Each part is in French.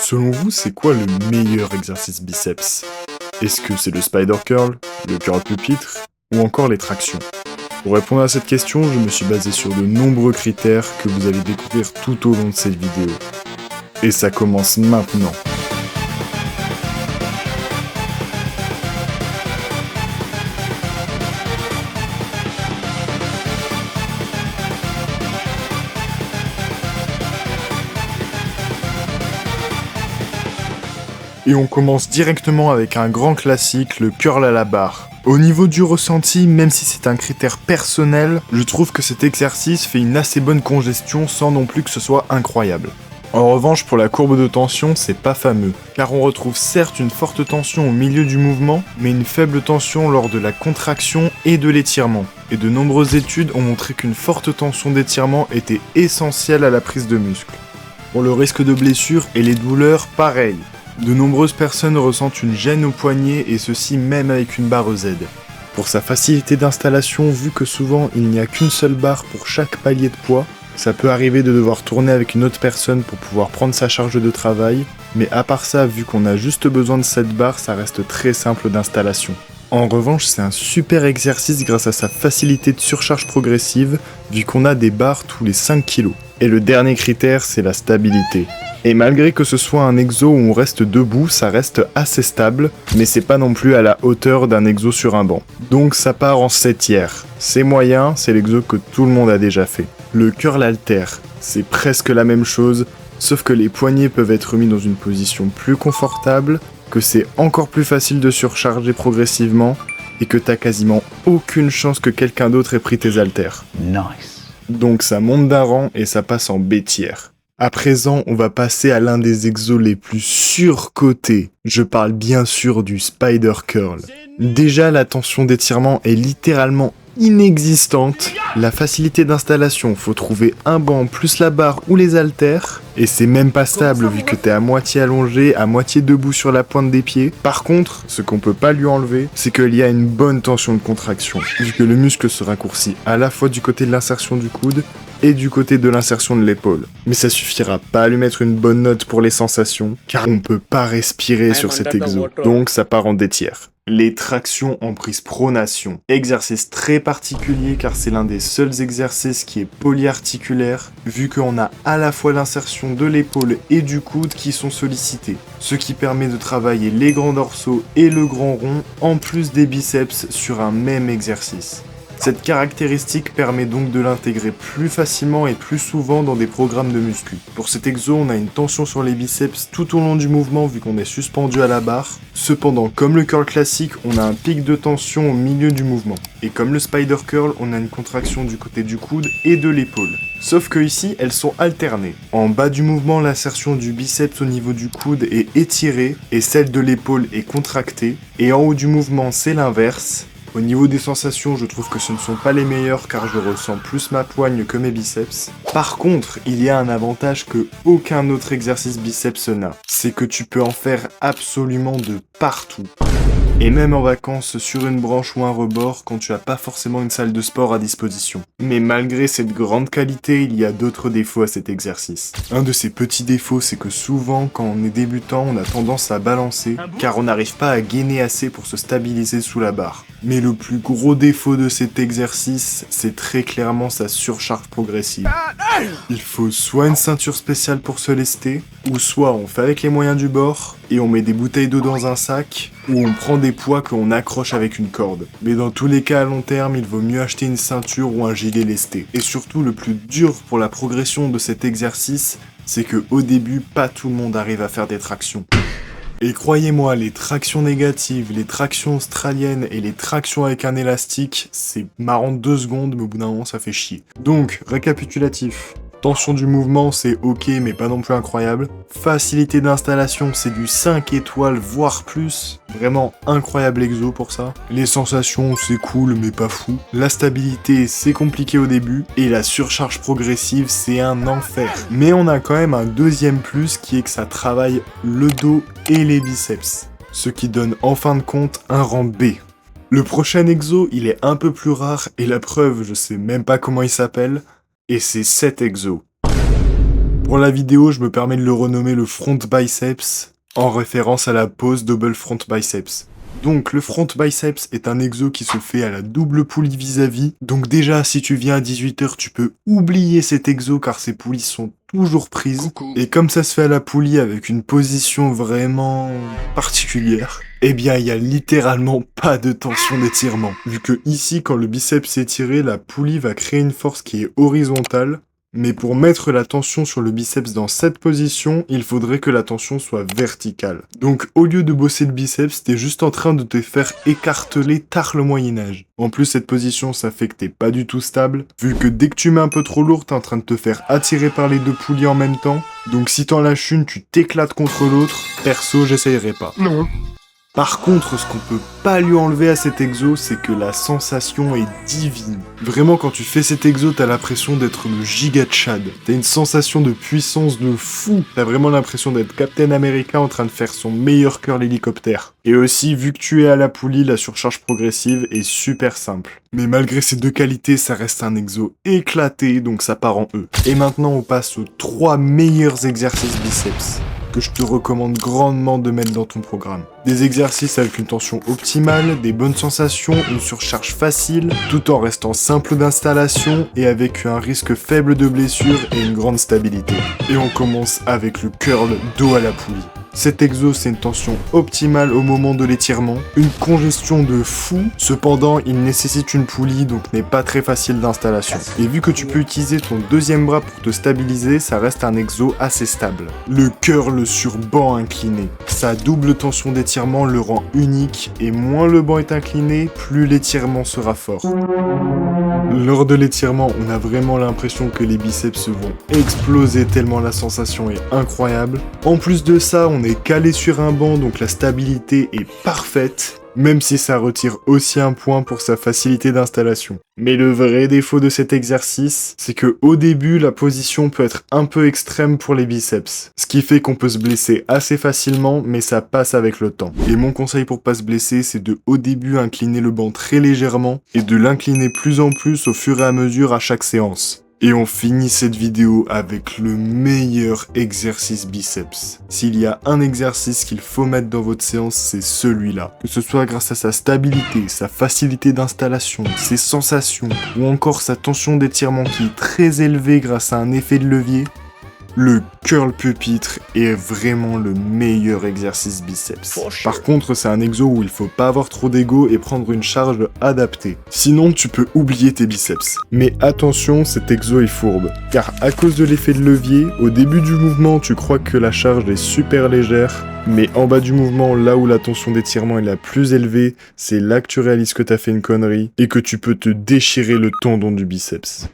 Selon vous, c'est quoi le meilleur exercice biceps? Est-ce que c'est le spider curl, le curl pupitre, ou encore les tractions? Pour répondre à cette question, je me suis basé sur de nombreux critères que vous allez découvrir tout au long de cette vidéo. Et ça commence maintenant. Et on commence directement avec un grand classique, le curl à la barre. Au niveau du ressenti, même si c'est un critère personnel, je trouve que cet exercice fait une assez bonne congestion sans non plus que ce soit incroyable. En revanche, pour la courbe de tension, c'est pas fameux, car on retrouve certes une forte tension au milieu du mouvement, mais une faible tension lors de la contraction et de l'étirement. Et de nombreuses études ont montré qu'une forte tension d'étirement était essentielle à la prise de muscle. Pour le risque de blessure et les douleurs, pareil. De nombreuses personnes ressentent une gêne au poignet et ceci même avec une barre Z. Pour sa facilité d'installation, vu que souvent il n'y a qu'une seule barre pour chaque palier de poids, ça peut arriver de devoir tourner avec une autre personne pour pouvoir prendre sa charge de travail, mais à part ça, vu qu'on a juste besoin de cette barre, ça reste très simple d'installation. En revanche, c'est un super exercice grâce à sa facilité de surcharge progressive, vu qu'on a des barres tous les 5 kg. Et le dernier critère, c'est la stabilité. Et malgré que ce soit un exo où on reste debout, ça reste assez stable, mais c'est pas non plus à la hauteur d'un exo sur un banc. Donc ça part en 7 tiers. C'est moyen, c'est l'exo que tout le monde a déjà fait. Le curl halter, c'est presque la même chose, sauf que les poignets peuvent être mis dans une position plus confortable, que c'est encore plus facile de surcharger progressivement, et que t'as quasiment aucune chance que quelqu'un d'autre ait pris tes haltères. Nice. Donc ça monte d'un rang et ça passe en B tiers. À présent, on va passer à l'un des exos les plus surcotés. Je parle bien sûr du spider curl. Déjà, la tension d'étirement est littéralement inexistante. La facilité d'installation, faut trouver un banc plus la barre ou les haltères. Et c'est même pas stable vu que t'es à moitié allongé, à moitié debout sur la pointe des pieds. Par contre, ce qu'on peut pas lui enlever, c'est qu'il y a une bonne tension de contraction, vu que le muscle se raccourcit à la fois du côté de l'insertion du coude et du côté de l'insertion de l'épaule. Mais ça suffira pas à lui mettre une bonne note pour les sensations, car on peut pas respirer sur cet exo, donc ça part en D tiers. Les tractions en prise pronation. Exercice très particulier car c'est l'un des seuls exercices qui est polyarticulaire, vu qu'on a à la fois l'insertion de l'épaule et du coude qui sont sollicités, ce qui permet de travailler les grands dorsaux et le grand rond, en plus des biceps sur un même exercice. Cette caractéristique permet donc de l'intégrer plus facilement et plus souvent dans des programmes de muscu. Pour cet exo, on a une tension sur les biceps tout au long du mouvement vu qu'on est suspendu à la barre. Cependant, comme le curl classique, on a un pic de tension au milieu du mouvement. Et comme le spider curl, on a une contraction du côté du coude et de l'épaule. Sauf que ici, elles sont alternées. En bas du mouvement, l'insertion du biceps au niveau du coude est étirée et celle de l'épaule est contractée. Et en haut du mouvement, c'est l'inverse. Au niveau des sensations, je trouve que ce ne sont pas les meilleures car je ressens plus ma poigne que mes biceps. Par contre, il y a un avantage que aucun autre exercice biceps n'a. C'est que tu peux en faire absolument de partout. Et même en vacances sur une branche ou un rebord quand tu as pas forcément une salle de sport à disposition. Mais malgré cette grande qualité, il y a d'autres défauts à cet exercice. Un de ces petits défauts, c'est que souvent quand on est débutant, on a tendance à balancer car on n'arrive pas à gainer assez pour se stabiliser sous la barre. Mais le plus gros défaut de cet exercice, c'est très clairement sa surcharge progressive. Il faut soit une ceinture spéciale pour se lester, ou soit on fait avec les moyens du bord, et on met des bouteilles d'eau dans un sac, ou on prend des poids qu'on accroche avec une corde. Mais dans tous les cas à long terme, il vaut mieux acheter une ceinture ou un gilet lesté. Et surtout, le plus dur pour la progression de cet exercice, c'est que au début, pas tout le monde arrive à faire des tractions. Et croyez-moi, les tractions négatives, les tractions australiennes et les tractions avec un élastique, c'est marrant 2 secondes, mais au bout d'un moment, ça fait chier. Donc, récapitulatif. Tension du mouvement, c'est ok, mais pas non plus incroyable. Facilité d'installation, c'est du 5 étoiles, voire plus. Vraiment incroyable exo pour ça. Les sensations, c'est cool, mais pas fou. La stabilité, c'est compliqué au début. Et la surcharge progressive, c'est un enfer. Mais on a quand même un deuxième plus qui est que ça travaille le dos et les biceps. Ce qui donne en fin de compte un rang B. Le prochain exo, il est un peu plus rare, et la preuve, je sais même pas comment il s'appelle. Et c'est cet exo. Pour la vidéo, je me permets de le renommer le front biceps, en référence à la pose double front biceps. Donc le front biceps est un exo qui se fait à la double poulie vis-à-vis. Donc déjà, si tu viens à 18h, tu peux oublier cet exo car ces poulies sont toujours prises. Et comme ça se fait à la poulie avec une position vraiment particulière, eh bien il y a littéralement pas de tension d'étirement. Vu que ici, quand le biceps est étiré, la poulie va créer une force qui est horizontale. Mais pour mettre la tension sur le biceps dans cette position, il faudrait que la tension soit verticale. Donc au lieu de bosser le biceps, t'es juste en train de te faire écarteler tard le Moyen-Âge. En plus, cette position, ça fait que t'es pas du tout stable, vu que dès que tu mets un peu trop lourd, t'es en train de te faire attirer par les deux poulies en même temps. Donc si t'en lâches une, tu t'éclates contre l'autre. Perso, j'essayerai pas. Non. Par contre, ce qu'on peut pas lui enlever à cet exo, c'est que la sensation est divine. Vraiment, quand tu fais cet exo, t'as l'impression d'être le giga Chad. T'as une sensation de puissance de fou. T'as vraiment l'impression d'être Captain America en train de faire son meilleur curl hélicoptère. Et aussi, vu que tu es à la poulie, la surcharge progressive est super simple. Mais malgré ces deux qualités, ça reste un exo éclaté, donc ça part en E. Et maintenant, on passe aux 3 meilleurs exercices biceps que je te recommande grandement de mettre dans ton programme. Des exercices avec une tension optimale, des bonnes sensations, une surcharge facile, tout en restant simple d'installation et avec un risque faible de blessure et une grande stabilité. Et on commence avec le curl dos à la poulie. Cet exo, c'est une tension optimale au moment de l'étirement, une congestion de fou, cependant il nécessite une poulie donc n'est pas très facile d'installation. Et vu que tu peux utiliser ton deuxième bras pour te stabiliser, ça reste un exo assez stable. Le curl sur banc incliné. Sa double tension d'étirement le rend unique et moins le banc est incliné, plus l'étirement sera fort. Lors de l'étirement, on a vraiment l'impression que les biceps vont exploser tellement la sensation est incroyable. En plus de ça, on est calé sur un banc, donc la stabilité est parfaite, même si ça retire aussi un point pour sa facilité d'installation. Mais le vrai défaut de cet exercice, c'est que au début, la position peut être un peu extrême pour les biceps. Ce qui fait qu'on peut se blesser assez facilement, mais ça passe avec le temps. Et mon conseil pour pas se blesser, c'est de au début incliner le banc très légèrement, et de l'incliner plus en plus au fur et à mesure à chaque séance. Et on finit cette vidéo avec le meilleur exercice biceps. S'il y a un exercice qu'il faut mettre dans votre séance, c'est celui-là. Que ce soit grâce à sa stabilité, sa facilité d'installation, ses sensations, ou encore sa tension d'étirement qui est très élevée grâce à un effet de levier, le curl pupitre est vraiment le meilleur exercice biceps. Par contre, c'est un exo où il faut pas avoir trop d'ego et prendre une charge adaptée. Sinon, tu peux oublier tes biceps. Mais attention, cet exo est fourbe. Car à cause de l'effet de levier, au début du mouvement, tu crois que la charge est super légère. Mais en bas du mouvement, là où la tension d'étirement est la plus élevée, c'est là que tu réalises que t'as fait une connerie et que tu peux te déchirer le tendon du biceps.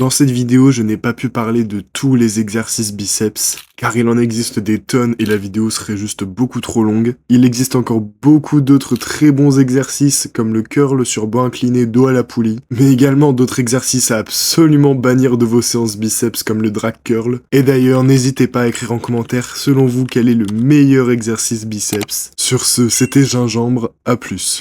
Dans cette vidéo, je n'ai pas pu parler de tous les exercices biceps, car il en existe des tonnes et la vidéo serait juste beaucoup trop longue. Il existe encore beaucoup d'autres très bons exercices, comme le curl sur banc incliné dos à la poulie, mais également d'autres exercices à absolument bannir de vos séances biceps, comme le drag curl. Et d'ailleurs, n'hésitez pas à écrire en commentaire, selon vous, quel est le meilleur exercice biceps. Sur ce, c'était Gingembre, à plus.